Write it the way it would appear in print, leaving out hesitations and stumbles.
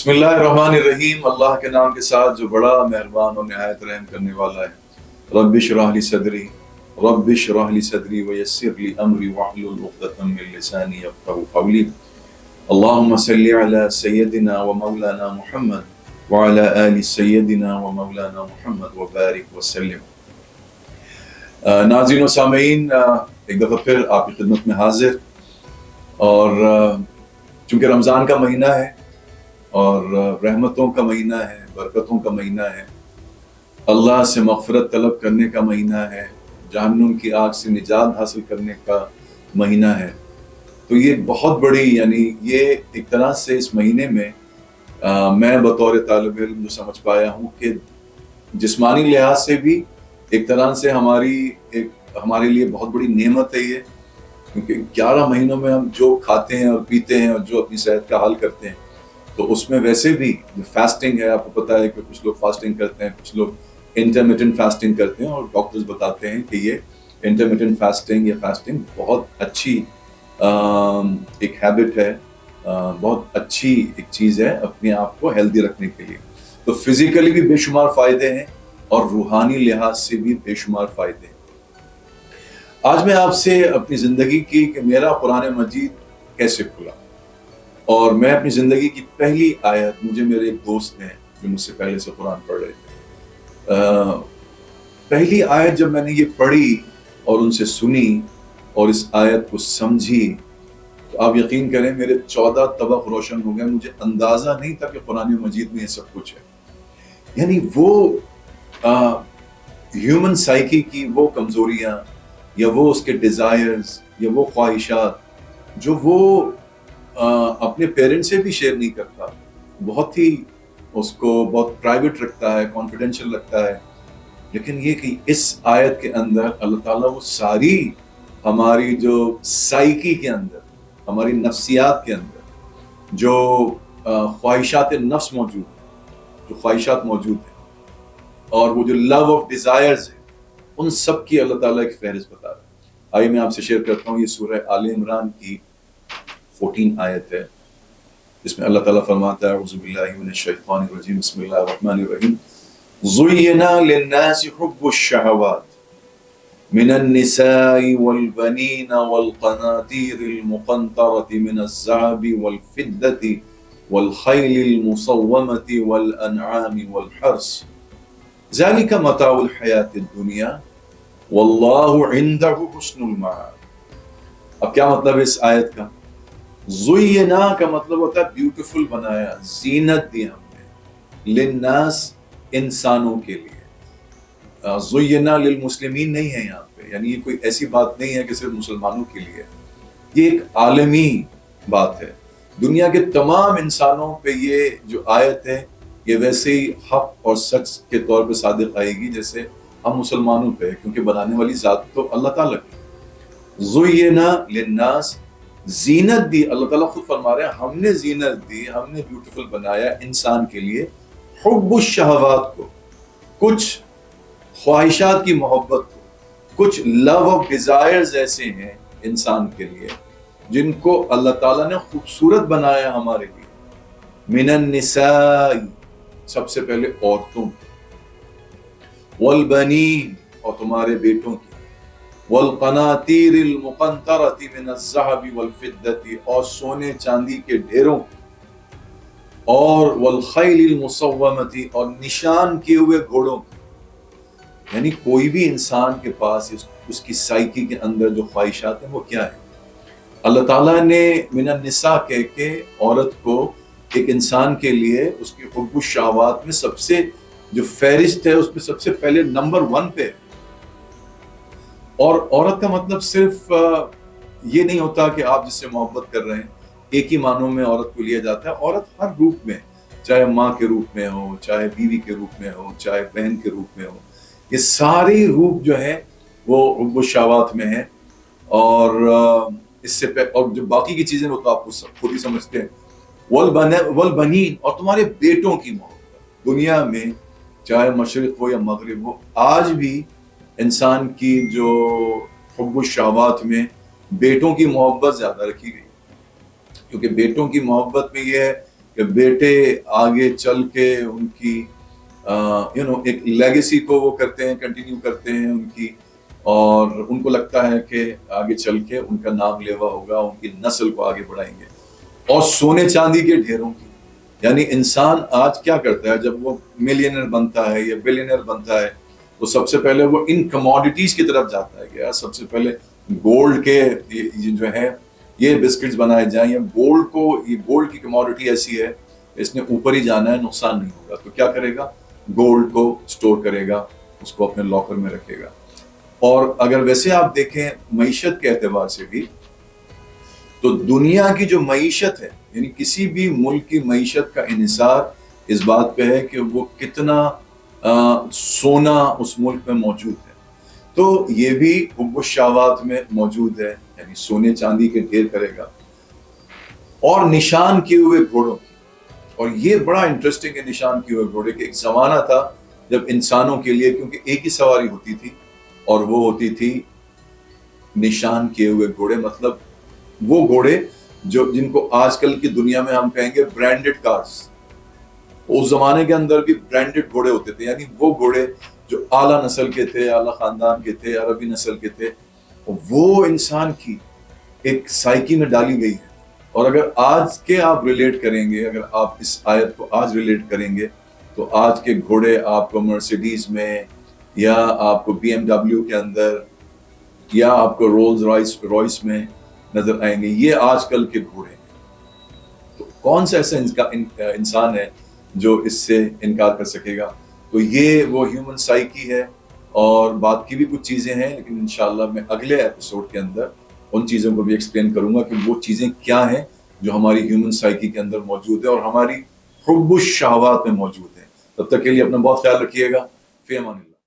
بسم اللہ الرحمن الرحیم، اللہ کے نام کے ساتھ جو بڑا مہربان اور نہایت رحم کرنے والا ہے۔ رب اشرح لی صدری ویسر لی امری واحلل عقدۃ من لسانی یفقهوا قولی۔ اللہم صلی علی سیدنا و مولانا محمد وعلی آل سیدنا و مولانا محمد وبارک وسلم۔ ناظرین و سامعین، ایک دفعہ پھر آپ کی خدمت میں حاضر، اور چونکہ رمضان کا مہینہ ہے اور رحمتوں کا مہینہ ہے، برکتوں کا مہینہ ہے، اللہ سے مغفرت طلب کرنے کا مہینہ ہے، جہنم کی آگ سے نجات حاصل کرنے کا مہینہ ہے، تو یہ بہت بڑی، یعنی یہ ایک طرح سے اس مہینے میں میں بطور طالب علم جو سمجھ پایا ہوں کہ جسمانی لحاظ سے بھی ایک طرح سے ہمارے لیے بہت بڑی نعمت ہے یہ، کیونکہ 11 مہینوں میں ہم جو کھاتے ہیں اور پیتے ہیں اور جو اپنی صحت کا حال کرتے ہیں، تو اس میں ویسے بھی جو فاسٹنگ ہے، آپ کو پتہ ہے کہ کچھ لوگ فاسٹنگ کرتے ہیں، کچھ لوگ انٹرمیٹنٹ فاسٹنگ کرتے ہیں، اور ڈاکٹرز بتاتے ہیں کہ یہ انٹرمیٹنٹ فاسٹنگ یا فاسٹنگ بہت اچھی ایک ہیبٹ ہے، بہت اچھی ایک چیز ہے اپنے آپ کو ہیلدی رکھنے کے لیے۔ تو فزیکلی بھی بے شمار فائدے ہیں اور روحانی لحاظ سے بھی بے شمار فائدے ہیں۔ آج میں آپ سے اپنی زندگی کی کہ میرا قرآن مجید کیسے کھلا، اور میں اپنی زندگی کی پہلی آیت، مجھے میرے ایک دوست ہیں جو مجھ سے پہلے سے قرآن پڑھ رہے تھے، پہلی آیت جب میں نے یہ پڑھی اور ان سے سنی اور اس آیت کو سمجھی، تو آپ یقین کریں میرے 14 طبق روشن ہو گئے۔ مجھے اندازہ نہیں تھا کہ قرآن مجید میں یہ سب کچھ ہے، یعنی وہ ہیومن سائیکی کی وہ کمزوریاں یا وہ اس کے ڈیزائرز یا وہ خواہشات جو وہ اپنے پیرنٹ سے بھی شیئر نہیں کرتا، بہت ہی اس کو بہت پرائیویٹ رکھتا ہے، کانفیڈینشیل رکھتا ہے، لیکن یہ کہ اس آیت کے اندر اللہ تعالیٰ وہ ساری ہماری جو سائیکی کے اندر، ہماری نفسیات کے اندر جو خواہشات نفس موجود ہیں، جو خواہشات موجود ہیں، اور وہ جو لو آف ڈیزائرز ہیں، ان سب کی اللہ تعالیٰ ایک فہرست بتا رہا ہے۔ آئیے میں آپ سے شیئر کرتا ہوں، یہ سورہ آل عمران کی 14 آیت ہے، جس میں اللہ تعالیٰ فرماتا ہے اعوذ باللہ من الشیطان الرجیم بسم اللہ الرحمن الرحیم زُيِّنَ لِلنَّاسِ حُبُّ الشَّهَوَاتِ مِنَ النِّسَاءِ وَالْبَنِينَ وَالْقَنَاطِيرِ الْمُقَنطَرَةِ مِنَ الذَّهَبِ وَالْفِضَّةِ وَالْخَيْلِ الْمُصَوَّمَةِ وَالْأَنْعَامِ وَالْحَرْثِ ذَلِكَ مَتَاعُ الْحَيَاةِ الدُّنْيَا وَاللَّهُ عِندَهُ حُسْنُ الْمَآبِ۔ اب کیا مطلب ہے اس آیت کا؟ زُیّنا کا مطلب ہوتا ہے بیوٹیفل بنایا، زینت دی ہم نے، للناس انسانوں کے لیے، زُیّنا للمسلمین نہیں ہے یہاں پہ، یعنی یہ کوئی ایسی بات نہیں ہے کہ صرف مسلمانوں کے لیے، یہ ایک عالمی بات ہے، دنیا کے تمام انسانوں پہ یہ جو آیت ہے یہ ویسے ہی حق اور سچ کے طور پہ صادق آئے گی جیسے ہم مسلمانوں پہ، کیونکہ بنانے والی ذات تو اللہ تعالیٰ کی۔ زُیّنا للناس، زینت دی، اللہ تعالیٰ خود فرما رہے ہیں ہم نے زینت دی، ہم نے بیوٹیفل بنایا انسان کے لیے، حب الشہوات کو، کچھ خواہشات کی محبت کو، کچھ لو آف ڈیزائرز ایسے ہیں انسان کے لیے جن کو اللہ تعالیٰ نے خوبصورت بنایا ہمارے لیے۔ من النساء، سب سے پہلے عورتوں کی، والبنین، اور تمہارے بیٹوں کی، والقناطیر المقنطرۃ من الذهب والفضة، اور سونے چاندی کے ڈھیروں، اور والخیل المصومۃ، اور نشان کیے ہوئے گھوڑوں، یعنی کوئی بھی انسان کے پاس اس کی سائیکی کے اندر جو خواہشات ہیں وہ کیا ہے؟ اللہ تعالیٰ نے من النساء کہہ کے عورت کو ایک انسان کے لیے اس کی حب الشہوات میں سب سے جو فہرست ہے اس میں سب سے پہلے نمبر 1 پہ ہے۔ اور عورت کا مطلب صرف یہ نہیں ہوتا کہ آپ جس سے محبت کر رہے ہیں، ایک ہی معنوں میں عورت کو لیا جاتا ہے۔ عورت ہر روپ میں، چاہے ماں کے روپ میں ہو، چاہے بیوی کے روپ میں ہو، چاہے بہن کے روپ میں ہو، یہ سارے روپ جو ہیں وہ حب الشہوات میں ہیں۔ اور اس سے اور جو باقی کی چیزیں وہ تو آپ خود ہی سمجھتے ہیں۔ والبنین، اور تمہارے بیٹوں کی محبت، دنیا میں چاہے مشرق ہو یا مغرب ہو، آج بھی انسان کی جو حب الشہوات میں بیٹوں کی محبت زیادہ رکھی گئی، کیونکہ بیٹوں کی محبت میں یہ ہے کہ بیٹے آگے چل کے ان کی ایک لیگیسی کو وہ کرتے ہیں، کنٹینیو کرتے ہیں ان کی، اور ان کو لگتا ہے کہ آگے چل کے ان کا نام لیوا ہوگا، ان کی نسل کو آگے بڑھائیں گے. اور سونے چاندی کے ڈھیروں کی، یعنی انسان آج کیا کرتا ہے جب وہ ملینئر بنتا ہے یا بلینئر بنتا ہے تو سب سے پہلے وہ ان کموڈیٹیز کی طرف جاتا ہے کہ یار سب سے پہلے گولڈ کے یہ جو ہے یہ بسکٹس بنائے جائیں، یا گولڈ کی کموڈیٹی ایسی ہے اس نے اوپر ہی جانا ہے، نقصان نہیں ہوگا. تو کیا کرے گا؟ گولڈ کو سٹور کرے گا، اس کو اپنے لاکر میں رکھے گا. اور اگر ویسے آپ دیکھیں معیشت کے اعتبار سے بھی تو دنیا کی جو معیشت ہے، یعنی کسی بھی ملک کی معیشت کا انحصار اس بات پہ ہے کہ وہ کتنا سونا اس ملک میں موجود ہے. تو یہ بھی حب الشہوات میں موجود ہے، یعنی سونے چاندی کے ڈھیر کرے گا. اور نشان کیے ہوئے گھوڑوں کی، اور یہ بڑا انٹرسٹنگ ہے نشان کیے ہوئے گھوڑے، کہ ایک زمانہ تھا جب انسانوں کے لیے کیونکہ ایک ہی سواری ہوتی تھی اور وہ ہوتی تھی نشان کیے ہوئے گھوڑے. مطلب وہ گھوڑے جن کو آج کل کی دنیا میں ہم کہیں گے برانڈڈ کارز، اس زمانے کے اندر بھی برانڈڈ گھوڑے ہوتے تھے، یعنی وہ گھوڑے جو اعلیٰ نسل کے تھے، اعلیٰ خاندان کے تھے، عربی نسل کے تھے. وہ انسان کی ایک سائیکی میں ڈالی گئی ہے. اور اگر آج کے آپ ریلیٹ کریں گے، اگر آپ اس آیت کو آج ریلیٹ کریں گے تو آج کے گھوڑے آپ کو مرسیڈیز میں، یا آپ کو بی ایم ڈبلیو کے اندر، یا آپ کو رولز رائس میں نظر آئیں گے. یہ آج کل کے گھوڑے ہیں. تو کون سا ایسا انسان ہے جو اس سے انکار کر سکے گا؟ تو یہ وہ ہیومن سائیکی ہے. اور بات کی بھی کچھ چیزیں ہیں، لیکن انشاءاللہ میں اگلے ایپیسوڈ کے اندر ان چیزوں کو بھی ایکسپلین کروں گا کہ وہ چیزیں کیا ہیں جو ہماری ہیومن سائیکی کے اندر موجود ہے اور ہماری حب الشہوات میں موجود ہیں. تب تک کے لیے اپنا بہت خیال رکھیے گا. فی امان اللہ.